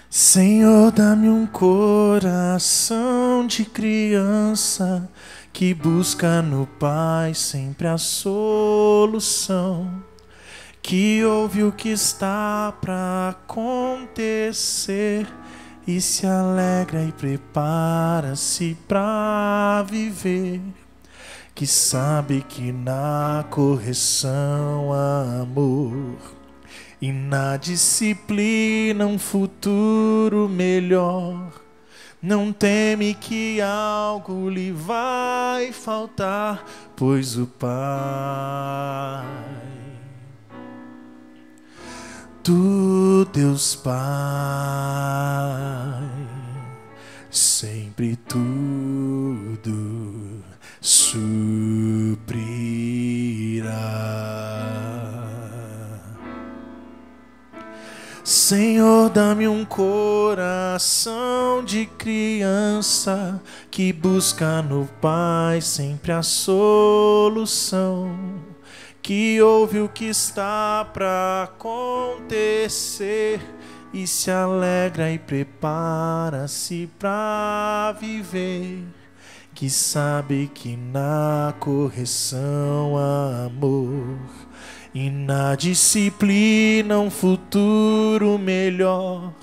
Senhor, dá-me um coração de criança que busca no Pai sempre a solução, que ouve o que está para acontecer e se alegra e prepara-se para viver, que sabe que na correção há amor e na disciplina um futuro melhor. Não teme que algo lhe vai faltar, pois o Pai, tu, Deus Pai, sempre tudo suprirá. Senhor, dá-me um coração de criança que busca no Pai sempre a solução, que ouve o que está para acontecer e se alegra e prepara-se para viver, que sabe que na correção há amor e na disciplina um futuro melhor.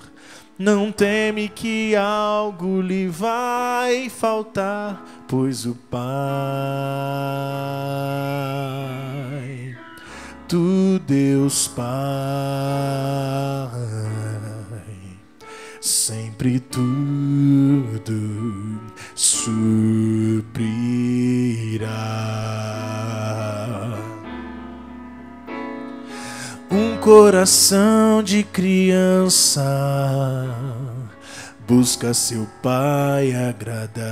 Não teme que algo lhe vai faltar, pois o Pai, tu, Deus Pai, sempre tudo suprirá. Um coração de criança busca seu Pai agradar.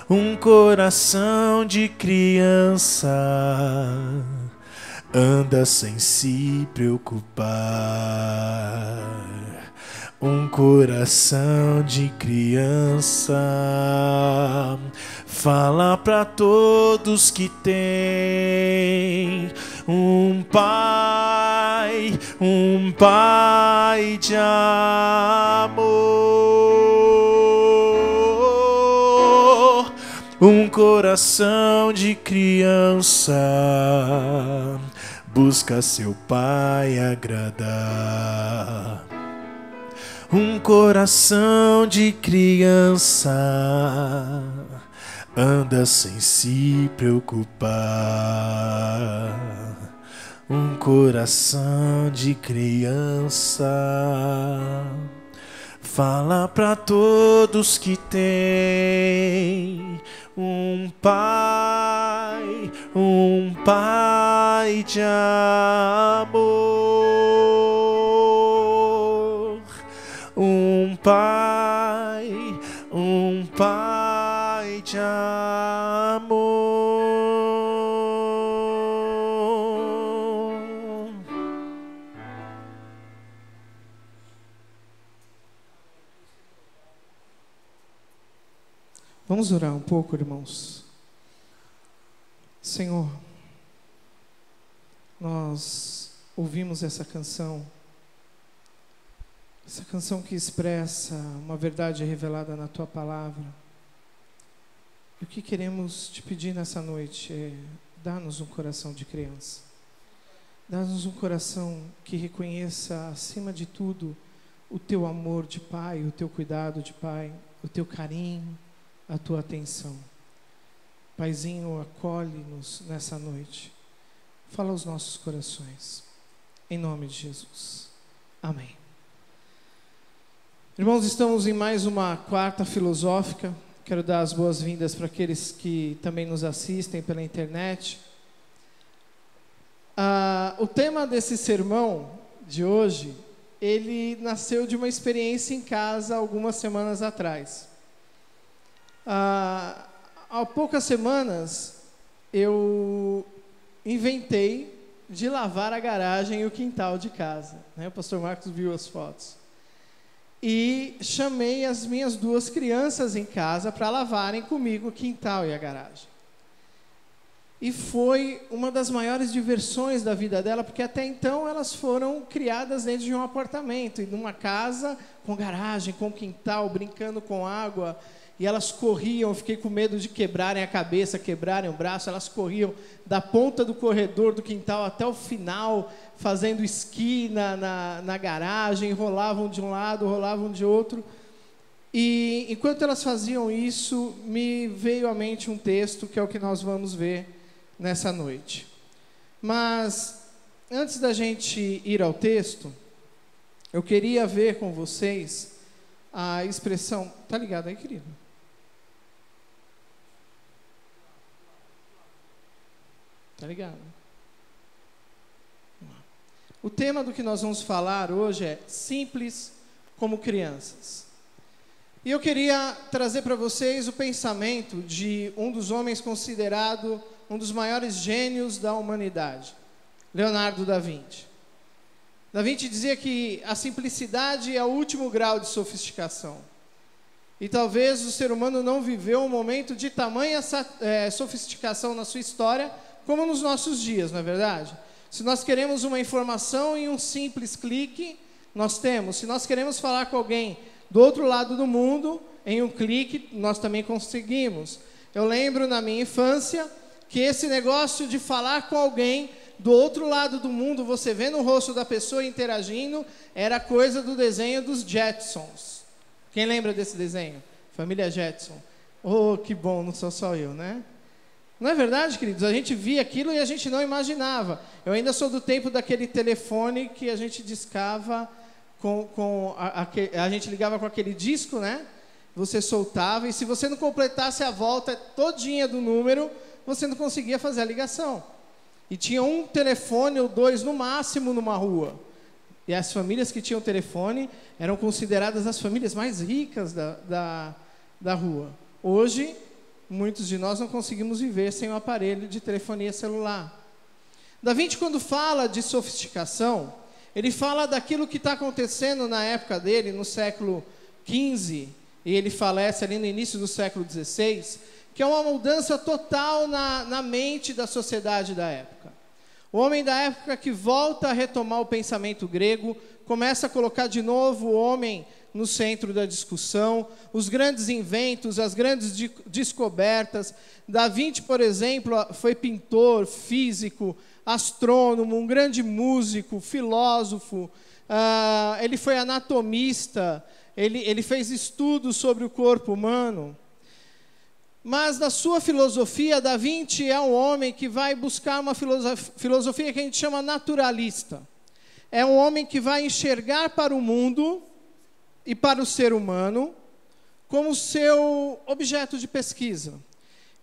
Um coração de criança anda sem se preocupar. Um coração de criança fala para todos que tem um pai de amor. Um coração de criança busca seu Pai agradar. Um coração de criança anda sem se preocupar. Um coração de criança fala para todos que tem um pai de amor. Um pai de amor. Vamos orar um pouco, irmãos. Senhor, nós ouvimos essa canção que expressa uma verdade revelada na Tua Palavra. E o que queremos te pedir nessa noite é: dá-nos um coração de criança. Dá-nos um coração que reconheça, acima de tudo, o Teu amor de Pai, o Teu cuidado de Pai, o Teu carinho, a Tua atenção. Paizinho, acolhe-nos nessa noite. Fala aos nossos corações. Em nome de Jesus. Amém. Irmãos, estamos em mais uma quarta filosófica. Quero dar as boas-vindas para aqueles que também nos assistem pela internet. O tema desse sermão de hoje, ele nasceu de uma experiência em casa algumas semanas atrás. Há poucas semanas, eu inventei de lavar a garagem e o quintal de casa, né? O pastor Marcos viu as fotos. E chamei as minhas duas crianças em casa para lavarem comigo o quintal e a garagem. e foi uma das maiores diversões da vida dela, porque até então elas foram criadas dentro de um apartamento, e numa casa com garagem, com quintal, brincando com água, e elas corriam, eu fiquei com medo de quebrarem a cabeça, quebrarem o braço, elas corriam da ponta do corredor do quintal até o final, fazendo esqui na garagem, rolavam de um lado, rolavam de outro. E enquanto elas faziam isso, me veio à mente um texto que é o que nós vamos ver nessa noite. Mas, antes da gente ir ao texto, eu queria ver com vocês a expressão... Tá ligado aí, querido? Tá ligado? O tema do que nós vamos falar hoje é simples como crianças. E eu queria trazer para vocês o pensamento de um dos homens considerado um dos maiores gênios da humanidade, Leonardo da Vinci. Da Vinci dizia que a simplicidade é o último grau de sofisticação. E talvez o ser humano não viveu um momento de tamanha sofisticação na sua história como nos nossos dias, não é verdade? Se nós queremos uma informação em um simples clique, nós temos. Se nós queremos falar com alguém do outro lado do mundo, em um clique, nós também conseguimos. Eu lembro na minha infância que esse negócio de falar com alguém do outro lado do mundo, você vendo o rosto da pessoa interagindo, era coisa do desenho dos Jetsons. Quem lembra desse desenho? Família Jetson. Oh, que bom, não sou só eu, né? Não é verdade, queridos? A gente via aquilo e a gente não imaginava. Eu ainda sou do tempo daquele telefone que a gente discava a gente ligava com aquele disco, né? Você soltava, e se você não completasse a volta todinha do número, você não conseguia fazer a ligação. E tinha um telefone ou dois no máximo numa rua. E as famílias que tinham telefone eram consideradas as famílias mais ricas da rua. Hoje, muitos de nós não conseguimos viver sem um aparelho de telefonia celular. Da Vinci, quando fala de sofisticação, ele fala daquilo que está acontecendo na época dele, no século XV, e ele falece ali no início do século XVI, que é uma mudança total na mente da sociedade da época. O homem da época que volta a retomar o pensamento grego, começa a colocar de novo o homem no centro da discussão, os grandes inventos, as grandes descobertas. Da Vinci, por exemplo, foi pintor, físico, astrônomo, um grande músico, filósofo, ele foi anatomista, ele fez estudos sobre o corpo humano. Mas na sua filosofia, Da Vinci é um homem que vai buscar uma filosofia que a gente chama naturalista. É um homem que vai enxergar para o mundo e para o ser humano como seu objeto de pesquisa.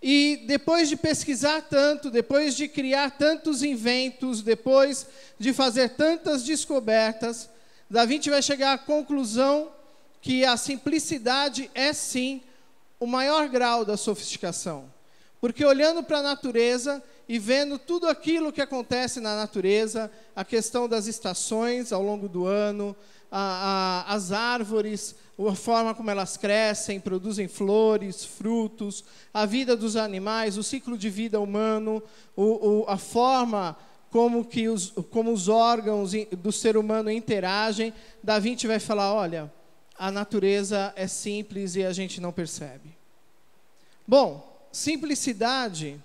E depois de pesquisar tanto, depois de criar tantos inventos, depois de fazer tantas descobertas, Da Vinci vai chegar à conclusão que a simplicidade é sim o maior grau da sofisticação. Porque olhando para a natureza e vendo tudo aquilo que acontece na natureza, a questão das estações ao longo do ano, as árvores, a forma como elas crescem, produzem flores, frutos, a vida dos animais, o ciclo de vida humano, a forma como os órgãos do ser humano interagem, Da Vinci vai falar, olha, a natureza é simples e a gente não percebe. Bom, simplicidade,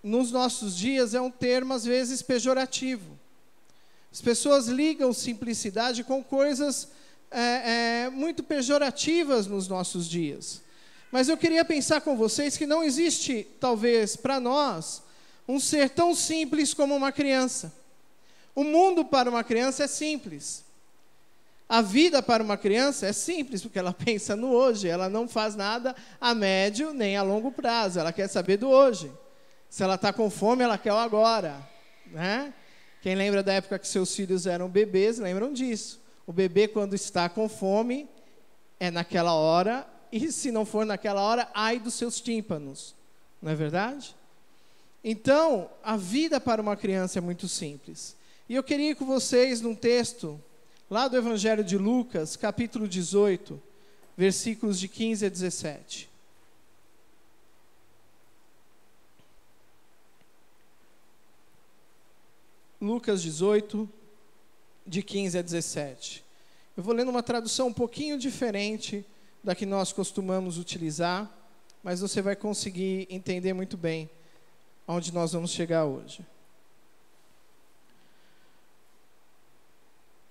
nos nossos dias, é um termo, às vezes, pejorativo. As pessoas ligam simplicidade com coisas muito pejorativas nos nossos dias. Mas eu queria pensar com vocês que não existe, talvez, para nós, um ser tão simples como uma criança. O mundo para uma criança é simples. A vida para uma criança é simples, porque ela pensa no hoje, ela não faz nada a médio nem a longo prazo, ela quer saber do hoje. Se ela está com fome, ela quer o agora, né? Quem lembra da época que seus filhos eram bebês, lembram disso. O bebê, quando está com fome, é naquela hora, e se não for naquela hora, ai dos seus tímpanos. Não é verdade? Então, a vida para uma criança é muito simples. E eu queria ir com vocês num texto, lá do Evangelho de Lucas, capítulo 18, versículos de 15 a 17. Lucas 18, de 15 a 17. Eu vou lendo uma tradução um pouquinho diferente da que nós costumamos utilizar, mas você vai conseguir entender muito bem aonde nós vamos chegar hoje.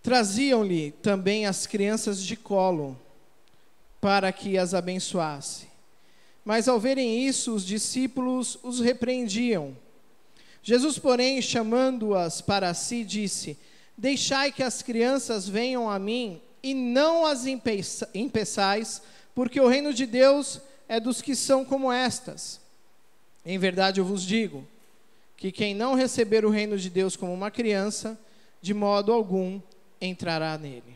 Traziam-lhe também as crianças de colo, para que as abençoasse. Mas ao verem isso, os discípulos os repreendiam. Jesus, porém, chamando-as para si, disse: deixai que as crianças venham a mim, e não as impeçais, porque o reino de Deus é dos que são como estas. Em verdade eu vos digo, que quem não receber o reino de Deus como uma criança, de modo algum entrará nele.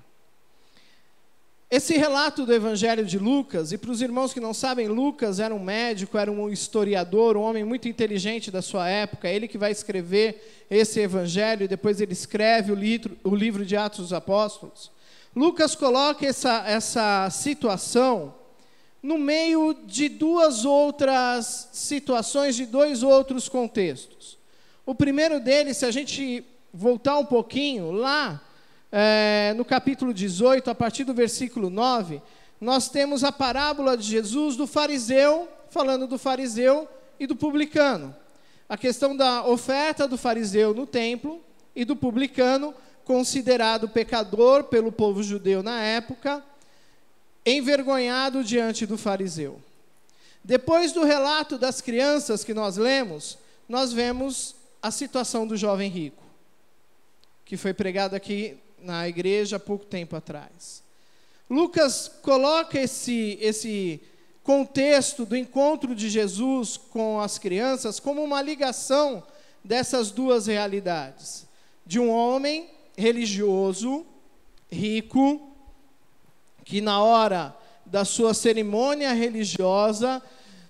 Esse relato do Evangelho de Lucas, e para os irmãos que não sabem, Lucas era um médico, era um historiador, um homem muito inteligente da sua época, ele que vai escrever esse Evangelho, e depois ele escreve o livro de Atos dos Apóstolos. Lucas coloca essa situação no meio de duas outras situações, de dois outros contextos. O primeiro deles, se a gente voltar um pouquinho lá, no capítulo 18, a partir do versículo 9, nós temos a parábola de Jesus do fariseu, falando do fariseu e do publicano. A questão da oferta do fariseu no templo e do publicano, considerado pecador pelo povo judeu na época, envergonhado diante do fariseu. Depois do relato das crianças que nós lemos, nós vemos a situação do jovem rico, que foi pregado aqui na igreja há pouco tempo atrás. Lucas coloca esse contexto do encontro de Jesus com as crianças como uma ligação dessas duas realidades. De um homem religioso, rico, que na hora da sua cerimônia religiosa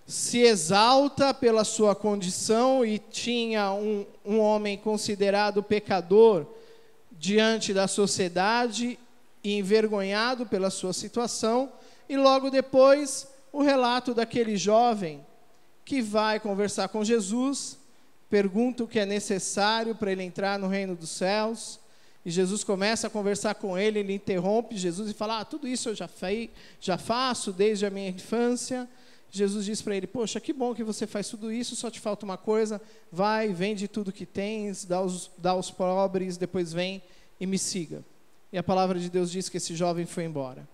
se exalta pela sua condição e tinha um homem considerado pecador diante da sociedade e envergonhado pela sua situação, e logo depois o relato daquele jovem que vai conversar com Jesus, pergunta o que é necessário para ele entrar no reino dos céus, e Jesus começa a conversar com ele, ele interrompe Jesus e fala: tudo isso eu já faço desde a minha infância. Jesus diz para ele: poxa, que bom que você faz tudo isso, só te falta uma coisa, vai, vende tudo que tens, dá aos pobres, depois vem e me siga. E a palavra de Deus diz que esse jovem foi embora.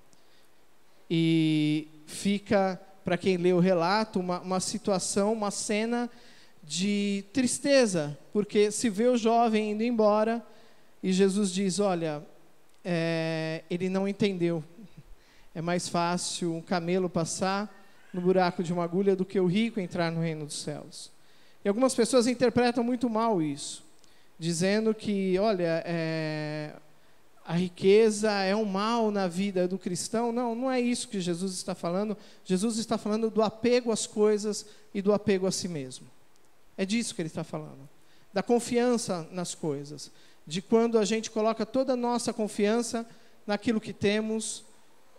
E fica, para quem lê o relato, uma situação, uma cena de tristeza, porque se vê o jovem indo embora, e Jesus diz: olha, ele não entendeu, é mais fácil um camelo passar no buraco de uma agulha do que o rico entrar no reino dos céus. E algumas pessoas interpretam muito mal isso, dizendo que, olha, a riqueza é um mal na vida do cristão. Não, não é isso que Jesus está falando. Jesus está falando do apego às coisas e do apego a si mesmo. É disso que ele está falando. Da confiança nas coisas. De quando a gente coloca toda a nossa confiança naquilo que temos,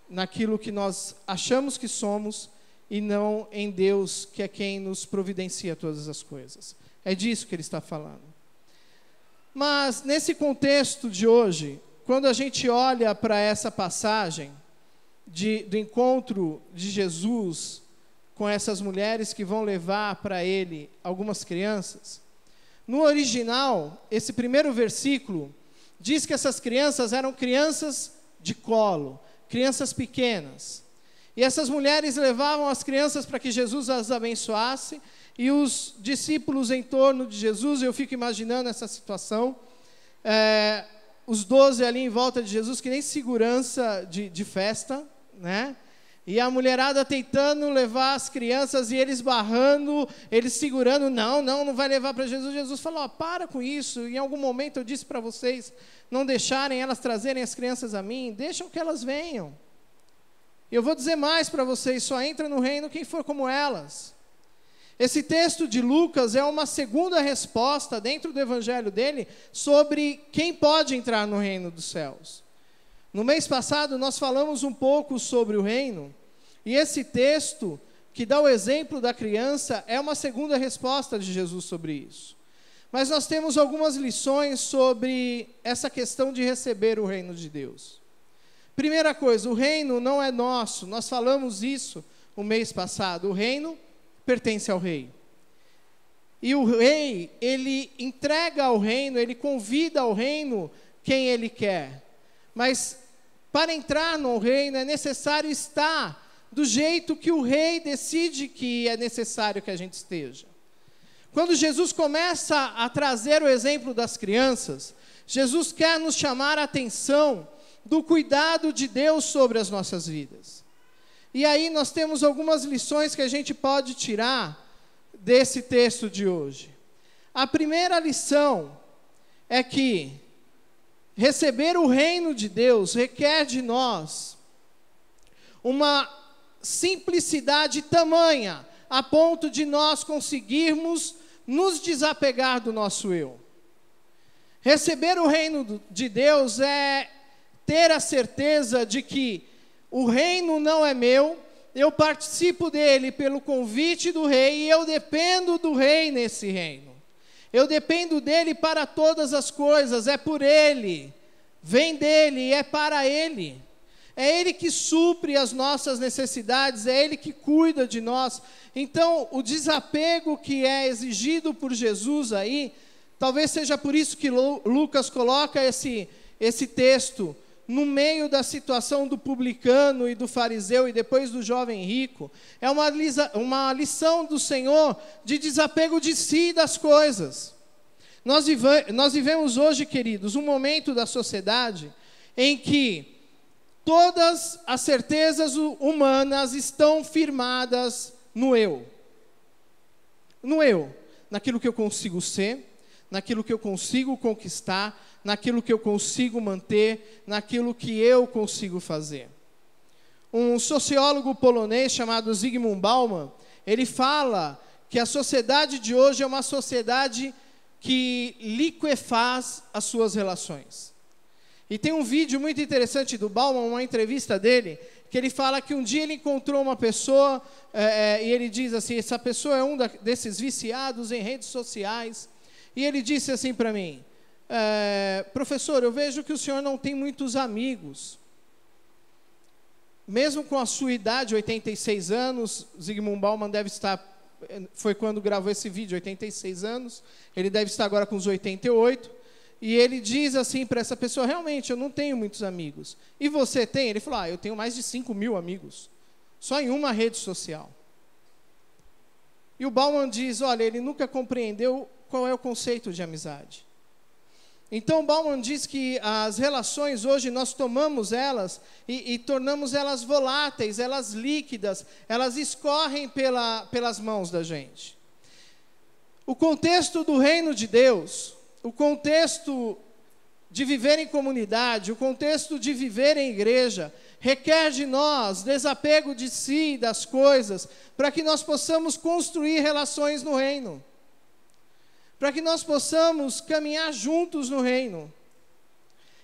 naquilo que nós achamos que somos, e não em Deus, que é quem nos providencia todas as coisas. É disso que ele está falando. Mas, nesse contexto de hoje, quando a gente olha para essa passagem do encontro de Jesus com essas mulheres que vão levar para ele algumas crianças, no original, esse primeiro versículo diz que essas crianças eram crianças de colo, crianças pequenas. E essas mulheres levavam as crianças para que Jesus as abençoasse, e os discípulos em torno de Jesus, eu fico imaginando essa situação, os 12 ali em volta de Jesus, que nem segurança de festa, né? E a mulherada tentando levar as crianças, e eles barrando, eles segurando: não vai levar para Jesus. Jesus falou: para com isso, em algum momento eu disse para vocês não deixarem elas trazerem as crianças a mim, deixam que elas venham. Eu vou dizer mais para vocês: só entra no reino quem for como elas. Esse texto de Lucas é uma segunda resposta dentro do evangelho dele sobre quem pode entrar no reino dos céus. No mês passado nós falamos um pouco sobre o reino, e esse texto que dá o exemplo da criança é uma segunda resposta de Jesus sobre isso. Mas nós temos algumas lições sobre essa questão de receber o reino de Deus. Primeira coisa, o reino não é nosso. Nós falamos isso o mês passado. O reino pertence ao rei. E o rei, ele entrega ao reino, ele convida ao reino quem ele quer. Mas para entrar no reino é necessário estar do jeito que o rei decide que é necessário que a gente esteja. Quando Jesus começa a trazer o exemplo das crianças, Jesus quer nos chamar a atenção do cuidado de Deus sobre as nossas vidas. E aí nós temos algumas lições que a gente pode tirar desse texto de hoje. A primeira lição é que receber o reino de Deus requer de nós uma simplicidade tamanha, a ponto de nós conseguirmos nos desapegar do nosso eu. Receber o reino de Deus é ter a certeza de que o reino não é meu, eu participo dele pelo convite do rei e eu dependo do rei nesse reino. Eu dependo dele para todas as coisas, é por ele, vem dele e é para ele. É ele que supre as nossas necessidades, é ele que cuida de nós. Então, o desapego que é exigido por Jesus aí, talvez seja por isso que Lucas coloca esse texto no meio da situação do publicano e do fariseu e depois do jovem rico. É uma lição do Senhor de desapego de si e das coisas. Nós vivemos hoje, queridos, um momento da sociedade em que todas as certezas humanas estão firmadas no eu. No eu. Naquilo que eu consigo ser, naquilo que eu consigo conquistar, naquilo que eu consigo manter, naquilo que eu consigo fazer. Um sociólogo polonês chamado Zygmunt Bauman, ele fala que a sociedade de hoje é uma sociedade que liquefaz as suas relações. E tem um vídeo muito interessante do Bauman, uma entrevista dele, que ele fala que um dia ele encontrou uma pessoa, e ele diz assim, essa pessoa é um desses viciados em redes sociais, e ele disse assim para mim, professor, eu vejo que o senhor não tem muitos amigos. Mesmo com a sua idade, 86 anos, Zygmunt Bauman deve estar, foi quando gravou esse vídeo, 86 anos, ele deve estar agora com uns 88, e ele diz assim para essa pessoa, realmente, eu não tenho muitos amigos. E você tem? Ele falou, eu tenho mais de 5.000 amigos, só em uma rede social. E o Bauman diz, olha, ele nunca compreendeu qual é o conceito de amizade. Então, Bauman diz que as relações hoje, nós tomamos elas e tornamos elas voláteis, elas líquidas, elas escorrem pelas mãos da gente. O contexto do reino de Deus, o contexto de viver em comunidade, o contexto de viver em igreja, requer de nós desapego de si e das coisas, para que nós possamos construir relações no reino. Para que nós possamos caminhar juntos no reino.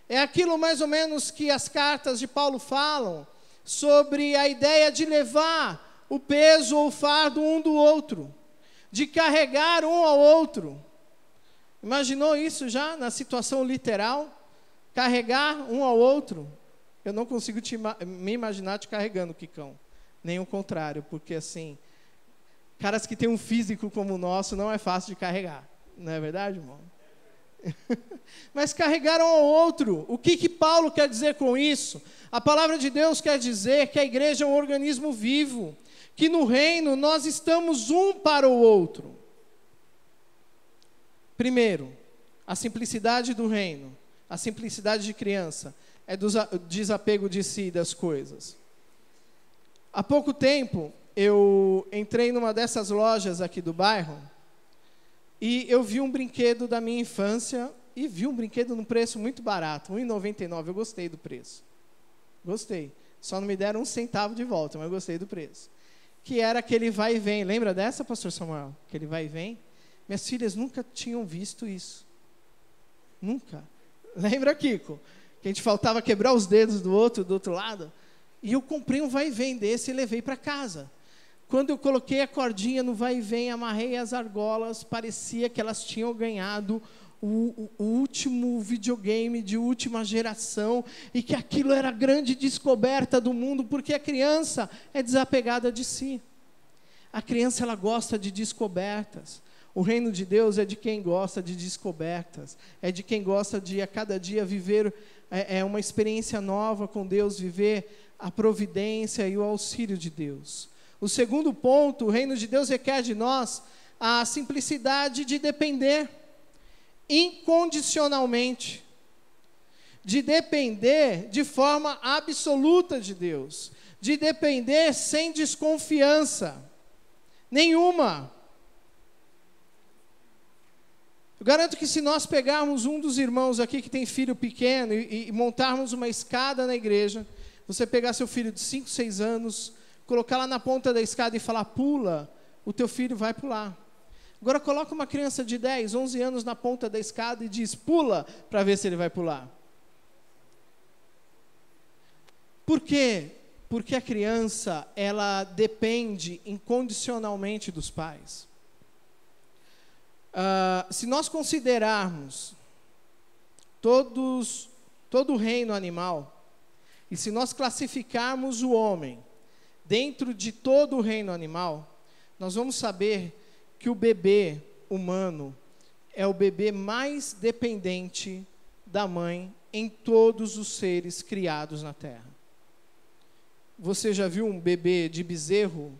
É aquilo mais ou menos que as cartas de Paulo falam, sobre a ideia de levar o peso ou o fardo um do outro, de carregar um ao outro. Imaginou isso já na situação literal? Carregar um ao outro? Eu não consigo me imaginar te carregando, Kikão. Nem o contrário, porque assim, caras que têm um físico como o nosso não é fácil de carregar. Não é verdade, irmão? Mas carregaram ao outro. O que Paulo quer dizer com isso? A palavra de Deus quer dizer que a igreja é um organismo vivo, que no reino nós estamos um para o outro. Primeiro, a simplicidade do reino, a simplicidade de criança, é do desapego de si e das coisas. Há pouco tempo, eu entrei numa dessas lojas aqui do bairro, e eu vi um brinquedo da minha infância, e vi um brinquedo num preço muito barato, R$1,99, eu gostei do preço. Gostei. Só não me deram 1 centavo de volta, mas eu gostei do preço. Que era aquele vai e vem. Lembra dessa, pastor Samuel? Aquele vai e vem? Minhas filhas nunca tinham visto isso. Nunca. Lembra, Kiko? Que a gente faltava quebrar os dedos do outro lado? E eu comprei um vai e vem desse e levei para casa. Quando eu coloquei a cordinha no vai e vem, amarrei as argolas, parecia que elas tinham ganhado o último videogame de última geração, e que aquilo era a grande descoberta do mundo, porque a criança é desapegada de si. A criança, ela gosta de descobertas. O reino de Deus é de quem gosta de descobertas, é de quem gosta de a cada dia viver uma experiência nova com Deus, viver a providência e o auxílio de Deus. O segundo ponto, o reino de Deus requer de nós a simplicidade de depender incondicionalmente, de depender de forma absoluta de Deus, de depender sem desconfiança nenhuma. Eu garanto que se nós pegarmos um dos irmãos aqui que tem filho pequeno e montarmos uma escada na igreja, você pegar seu filho de 5, 6 anos, colocar lá na ponta da escada e falar, pula, o teu filho vai pular. Agora coloca uma criança de 10, 11 anos na ponta da escada e diz, pula, para ver se ele vai pular. Por quê? Porque a criança, ela depende incondicionalmente dos pais. Se nós considerarmos todo o reino animal, e se nós classificarmos o homem dentro de todo o reino animal, nós vamos saber que o bebê humano é o bebê mais dependente da mãe em todos os seres criados na terra. Você já viu um bebê de bezerro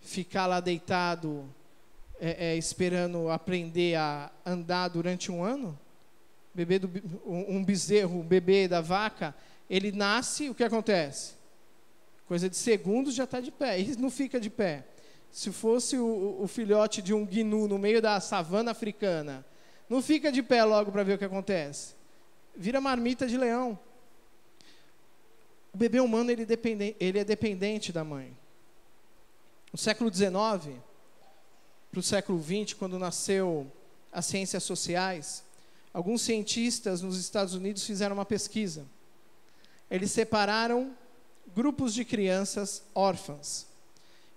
ficar lá deitado, esperando aprender a andar durante um ano? Um bezerro, um bebê da vaca, ele nasce, o que acontece? Coisa de segundos já está de pé, ele não fica de pé. Se fosse o filhote de um gnu no meio da savana africana, não fica de pé logo para ver o que acontece. Vira marmita de leão. O bebê humano, ele é dependente da mãe. No século XIX, para o século XX, quando nasceu as ciências sociais, alguns cientistas nos Estados Unidos fizeram uma pesquisa. Eles separaram grupos de crianças órfãs.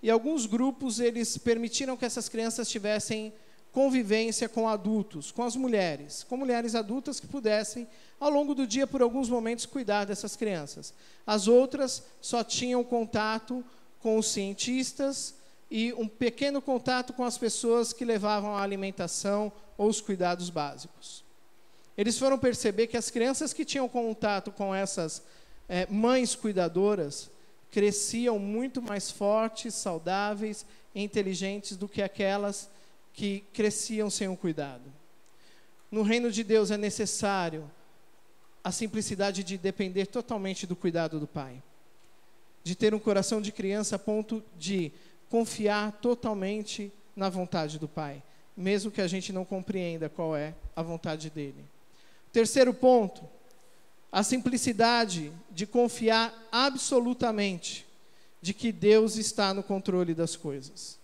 E alguns grupos, eles permitiram que essas crianças tivessem convivência com adultos, com as mulheres, com mulheres adultas que pudessem, ao longo do dia, por alguns momentos, cuidar dessas crianças. As outras só tinham contato com os cientistas e um pequeno contato com as pessoas que levavam a alimentação ou os cuidados básicos. Eles foram perceber que as crianças que tinham contato com essas mães cuidadoras cresciam muito mais fortes, saudáveis e inteligentes do que aquelas que cresciam sem o cuidado. No reino de Deus é necessário a simplicidade de depender totalmente do cuidado do Pai, de ter um coração de criança a ponto de confiar totalmente na vontade do Pai, mesmo que a gente não compreenda qual é a vontade dele. Terceiro ponto, a simplicidade de confiar absolutamente de que Deus está no controle das coisas.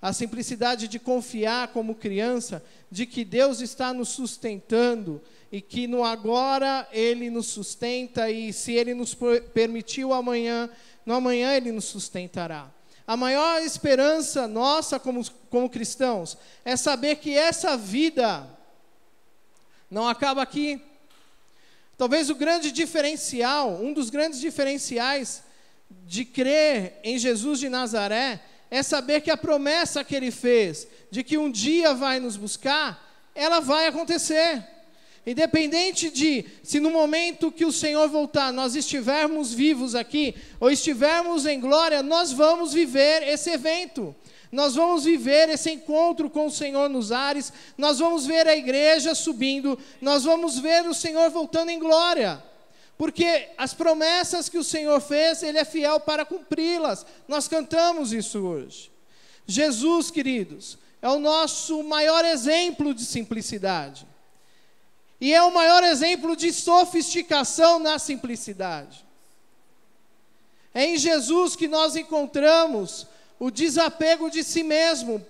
A simplicidade de confiar como criança de que Deus está nos sustentando e que no agora Ele nos sustenta, e se Ele nos permitiu amanhã, no amanhã Ele nos sustentará. A maior esperança nossa como cristãos é saber que essa vida não acaba aqui. Talvez o grande diferencial, um dos grandes diferenciais de crer em Jesus de Nazaré é saber que a promessa que Ele fez, de que um dia vai nos buscar, ela vai acontecer. Independente de se no momento que o Senhor voltar, nós estivermos vivos aqui, ou estivermos em glória, nós vamos viver esse evento. Nós vamos viver esse encontro com o Senhor nos ares, nós vamos ver a igreja subindo, nós vamos ver o Senhor voltando em glória. Porque as promessas que o Senhor fez, Ele é fiel para cumpri-las. Nós cantamos isso hoje. Jesus, queridos, é o nosso maior exemplo de simplicidade. E é o maior exemplo de sofisticação na simplicidade. É em Jesus que nós encontramos o desapego de si mesmo.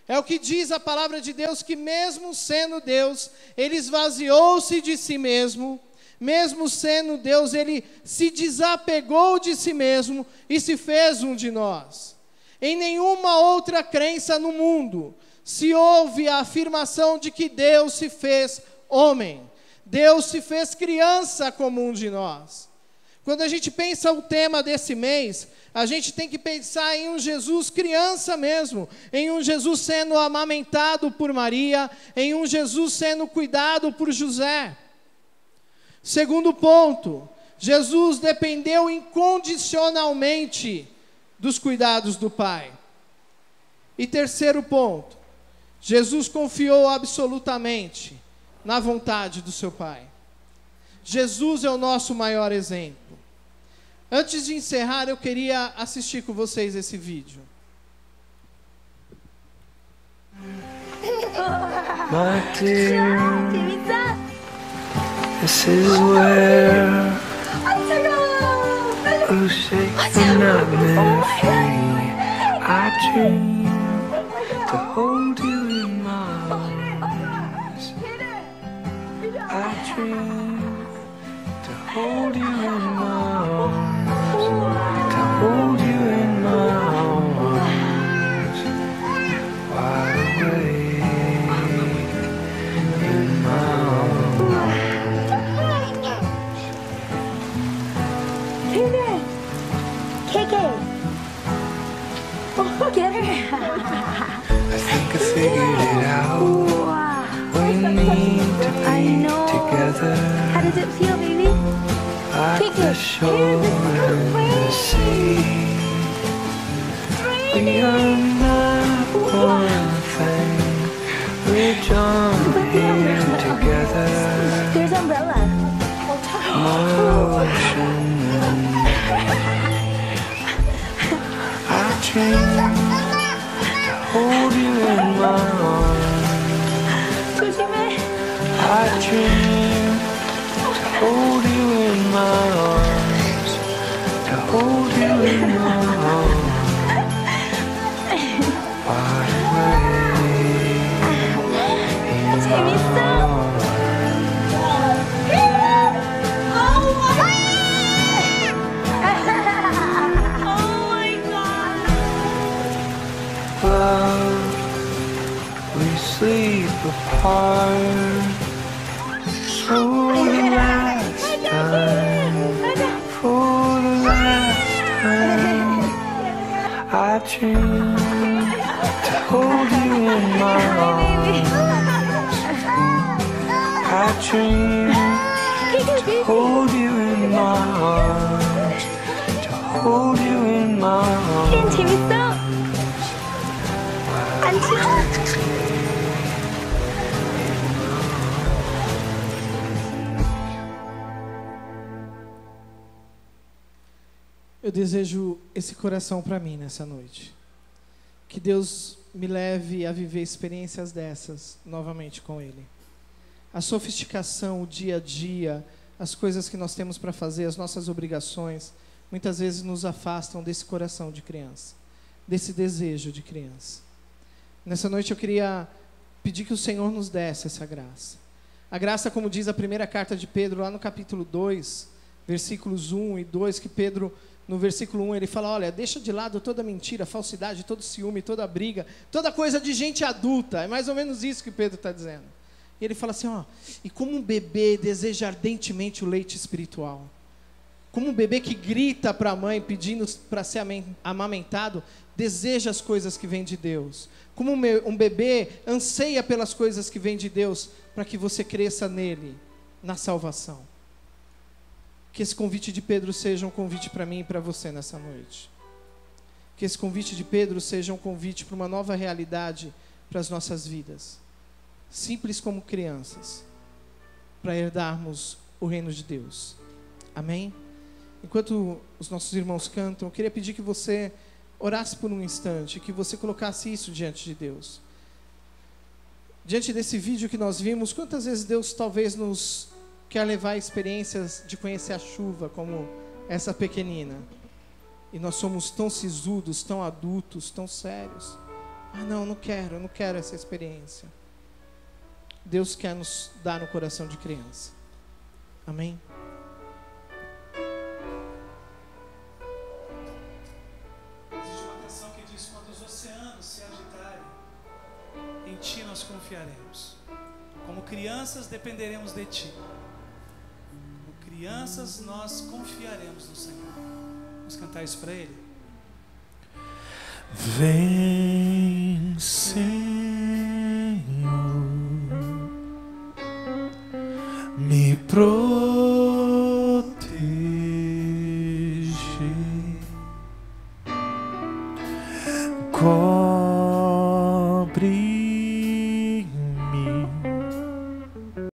É o que diz a palavra de Deus, que mesmo sendo Deus, Ele esvaziou-se de si mesmo. Mesmo sendo Deus, Ele se desapegou de si mesmo e se fez um de nós. Em nenhuma outra crença no mundo se ouve a afirmação de que Deus se fez homem. Deus se fez criança como um de nós. Quando a gente pensa o tema desse mês, a gente tem que pensar em um Jesus criança mesmo, em um Jesus sendo amamentado por Maria, em um Jesus sendo cuidado por José. Segundo ponto, Jesus dependeu incondicionalmente dos cuidados do Pai. E terceiro ponto, Jesus confiou absolutamente na vontade do seu Pai. Jesus é o nosso maior exemplo. Antes de encerrar, eu queria assistir com vocês esse vídeo. My dear, this is where you shake the nightmare free. I dream to hold you in my arms. I dream to hold you in my arms. To hold you in my arms. Wide awake in my arms. KK. Get her. I think I figured it out. We need to be together. How does it feel, baby? Like the shore and the sea. We are not one thing. We're joined here together. There's umbrella. My ocean and I dream to hold you in my arms. I dream to hold you in my arms. To hold you in my arms. Wide awake in my arms. Love, we sleep apart for the last time. For the last time, I dream to hold you in my arms. I dream to hold you in my arms. To hold you in my arms. Eu desejo esse coração para mim nessa noite. Que Deus me leve a viver experiências dessas novamente com Ele. A sofisticação, o dia a dia, as coisas que nós temos para fazer, as nossas obrigações, muitas vezes nos afastam desse coração de criança, desse desejo de criança. Nessa noite eu queria pedir que o Senhor nos desse essa graça. A graça, como diz a primeira carta de Pedro, lá no capítulo 2, versículos 1 e 2, que Pedro, no versículo 1, ele fala, olha, deixa de lado toda mentira, falsidade, todo ciúme, toda briga, toda coisa de gente adulta. É mais ou menos isso que Pedro está dizendo. E ele fala assim, ó, e como um bebê deseja ardentemente o leite espiritual, como um bebê que grita para a mãe pedindo para ser amamentado, deseja as coisas que vêm de Deus. Como um bebê anseia pelas coisas que vêm de Deus, para que você cresça nele, na salvação. Que esse convite de Pedro seja um convite para mim e para você nessa noite. Que esse convite de Pedro seja um convite para uma nova realidade para as nossas vidas. Simples como crianças, para herdarmos o reino de Deus. Amém? Enquanto os nossos irmãos cantam, eu queria pedir que você orasse por um instante, que você colocasse isso diante de Deus. Diante desse vídeo que nós vimos, quantas vezes Deus talvez nos quer levar a experiências de conhecer a chuva, como essa pequenina. E nós somos tão sisudos, tão adultos, tão sérios. Ah, não, não quero essa experiência. Deus quer nos dar no coração de criança. Amém? Existe uma canção que diz: confiaremos. Como crianças dependeremos de Ti. Como crianças nós confiaremos no Senhor. Vamos cantar isso para Ele? Vem, Senhor, me proteger, corre